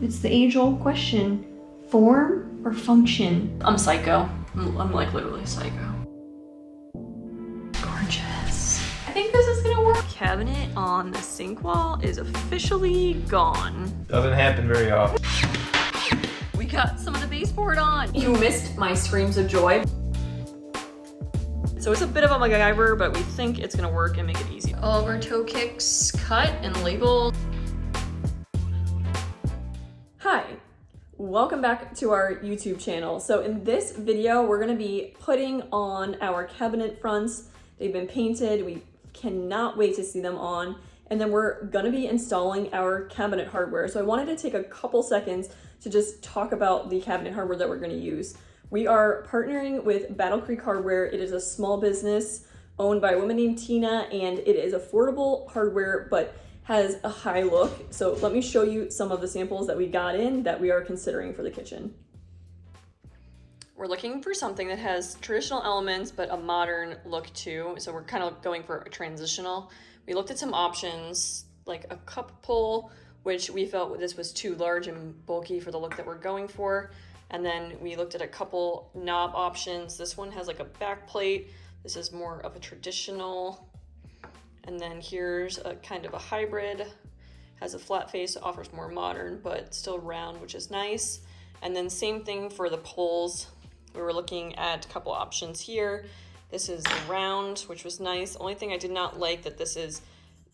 It's the age-old question, form or function? I'm psycho. I'm like literally psycho. Gorgeous. I think this is gonna work. Cabinet on the sink wall is officially gone. Doesn't happen very often. We got some of the baseboard on. You missed my screams of joy. So it's a bit of a MacGyver, but we think it's gonna work and make it easy. All of our toe kicks cut and labeled. Hi, welcome back to our YouTube channel. So in this video, we're gonna be putting on our cabinet fronts. They've been painted. We cannot wait to see them on. And then we're gonna be installing our cabinet hardware. So I wanted to take a couple seconds to just talk about the cabinet hardware that we're gonna use. We are partnering with Battle Creek Hardware. It is a small business owned by a woman named Tina, and it is affordable hardware, but has a high look. So let me show you some of the samples that we got in that we are considering for the kitchen. We're looking for something that has traditional elements, but a modern look too. So we're kind of going for a transitional. We looked at some options, like a cup pull, which we felt this was too large and bulky for the look that we're going for. And then we looked at a couple knob options. This one has like a back plate. This is more of a traditional. And then here's a kind of a hybrid. Has a flat face, offers more modern, but still round, which is nice. And then same thing for the pulls. We were looking at a couple options here. This is the round, which was nice. Only thing I did not like that this is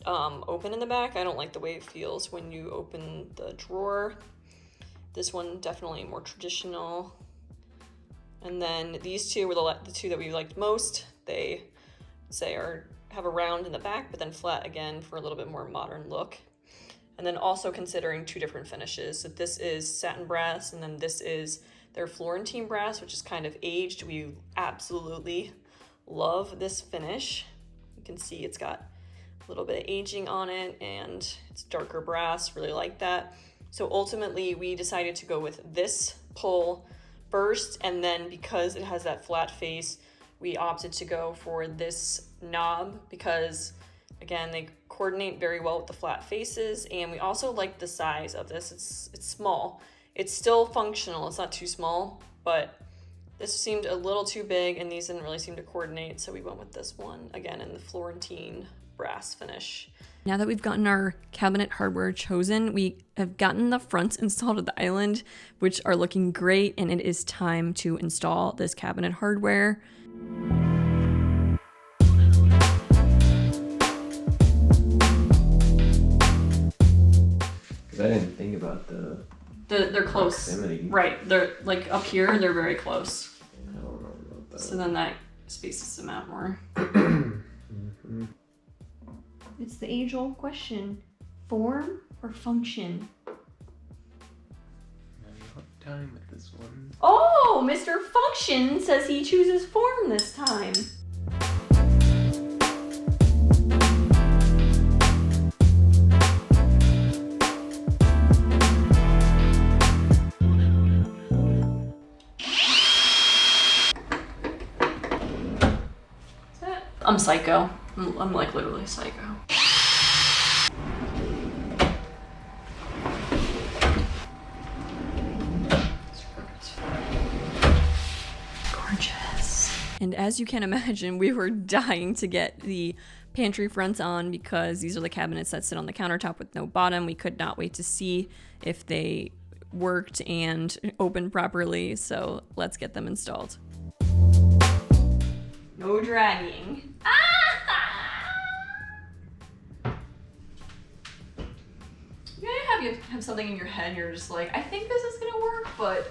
open in the back. I don't like the way it feels when you open the drawer. This one definitely more traditional. And then these two were the two that we liked most. They say have a round in the back, but then flat again for a little bit more modern look. And then also considering two different finishes. So this is satin brass, and then this is their Florentine brass, which is kind of aged. We absolutely love this finish. You can see it's got a little bit of aging on it, and it's darker brass, really like that. So ultimately we decided to go with this pull first, and then because it has that flat face, we opted to go for this knob because again, they coordinate very well with the flat faces, and we also like the size of this. It's small. It's still functional, it's not too small, but this seemed a little too big and these didn't really seem to coordinate, so we went with this one, again in the Florentine brass finish. Now that we've gotten our cabinet hardware chosen, we have gotten the fronts installed at the island, which are looking great, and it is time to install this cabinet hardware. I didn't think about They're close. proximity. Right, they're like up here, they're very close. I don't know about that. So then that spaces them out more. It's the age-old question, form or function? Time with this one. Oh, Mr. Function says he chooses form this time. I'm psycho. I'm like literally psycho. Gorgeous. And as you can imagine, we were dying to get the pantry fronts on because these are the cabinets that sit on the countertop with no bottom. We could not wait to see if they worked and opened properly, so let's get them installed. No dragging. You have something in your head, you're just like, I think this is gonna work, but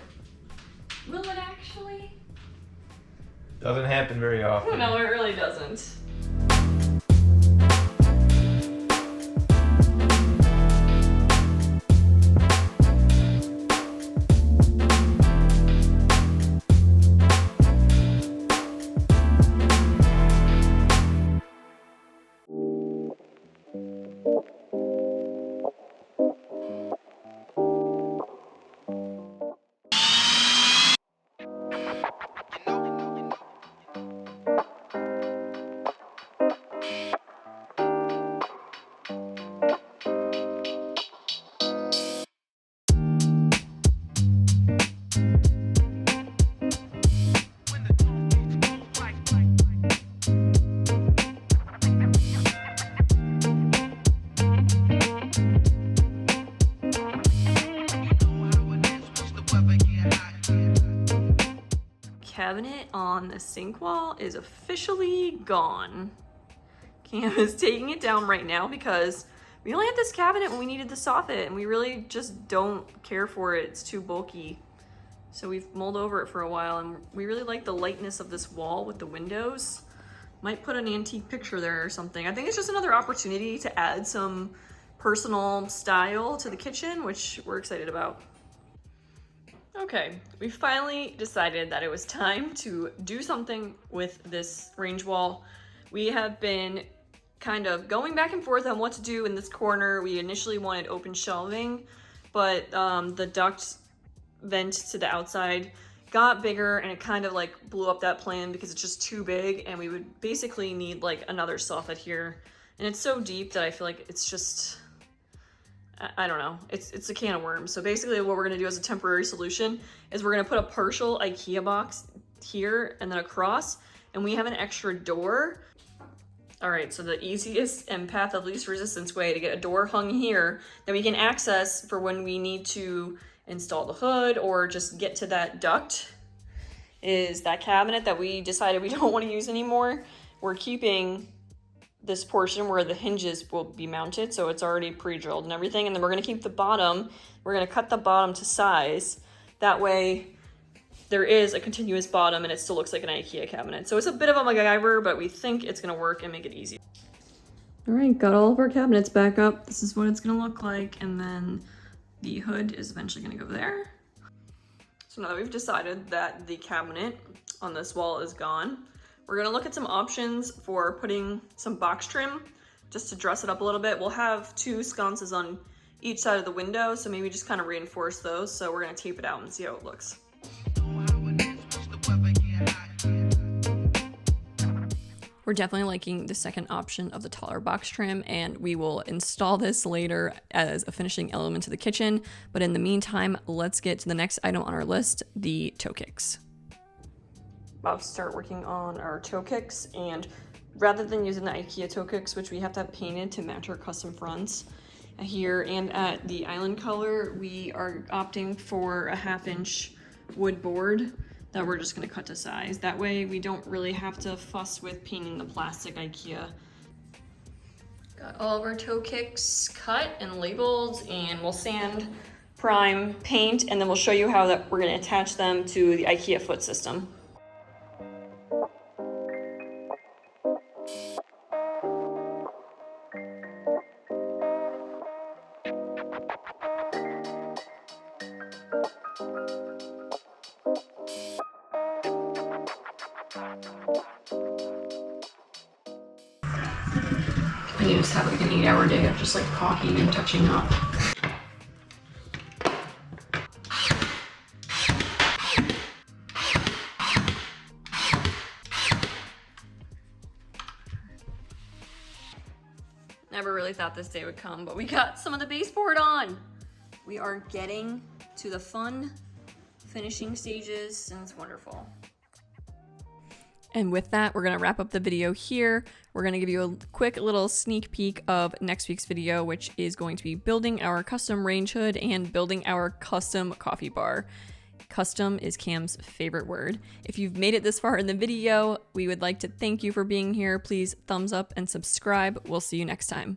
will it actually? Doesn't happen very often. No, it really doesn't. cabinet on the sink wall is officially gone. Cam is taking it down right now because we only had this cabinet when we needed the soffit, and we really just don't care for it. It's too bulky. So we've mulled over it for a while, and we really like the lightness of this wall with the windows. Might put an antique picture there or something. I think it's just another opportunity to add some personal style to the kitchen, which we're excited about. Okay, we finally decided that it was time to do something with this range wall. We have been kind of going back and forth on what to do in this corner. We initially wanted open shelving, but the duct vent to the outside got bigger, and it kind of like blew up that plan because it's just too big, and we would basically need like another soffit here. And it's so deep that I feel like it's just, I don't know, it's a can of worms. So basically what we're gonna do as a temporary solution is we're gonna put a partial IKEA box here and then across, and we have an extra door. All right, so the easiest and path of least resistance way to get a door hung here that we can access for when we need to install the hood or just get to that duct is that cabinet that we decided we don't want to use anymore. We're keeping this portion where the hinges will be mounted, so it's already pre-drilled and everything, and then we're gonna keep the bottom, we're gonna cut the bottom to size. That way there is a continuous bottom and it still looks like an IKEA cabinet. So it's a bit of a MacGyver, but we think it's gonna work and make it easy. All right, got all of our cabinets back up. This is what it's gonna look like, and then the hood is eventually gonna go there. So now that we've decided that the cabinet on this wall is gone, we're gonna look at some options for putting some box trim just to dress it up a little bit. We'll have 2 sconces on each side of the window, so maybe just kind of reinforce those. So we're gonna tape it out and see how it looks. We're definitely liking the second option of the taller box trim, and we will install this later as a finishing element to the kitchen. But in the meantime, let's get to the next item on our list, the toe kicks. About to start working on our toe kicks, and rather than using the IKEA toe kicks, which we have to have painted to match our custom fronts here and at the island color, we are opting for a 1/2-inch wood board that we're just gonna cut to size. That way we don't really have to fuss with painting the plastic IKEA. Got all of our toe kicks cut and labeled, and we'll sand, prime, paint, and then we'll show you how that we're gonna attach them to the IKEA foot system. And you just have like an 8-hour day of just like caulking and touching up. Never really thought this day would come, but we got some of the baseboard on. We are getting to the fun finishing stages, and it's wonderful. And with that, we're gonna wrap up the video here. We're gonna give you a quick little sneak peek of next week's video, which is going to be building our custom range hood and building our custom coffee bar. Custom is Cam's favorite word. If you've made it this far in the video, we would like to thank you for being here. Please thumbs up and subscribe. We'll see you next time.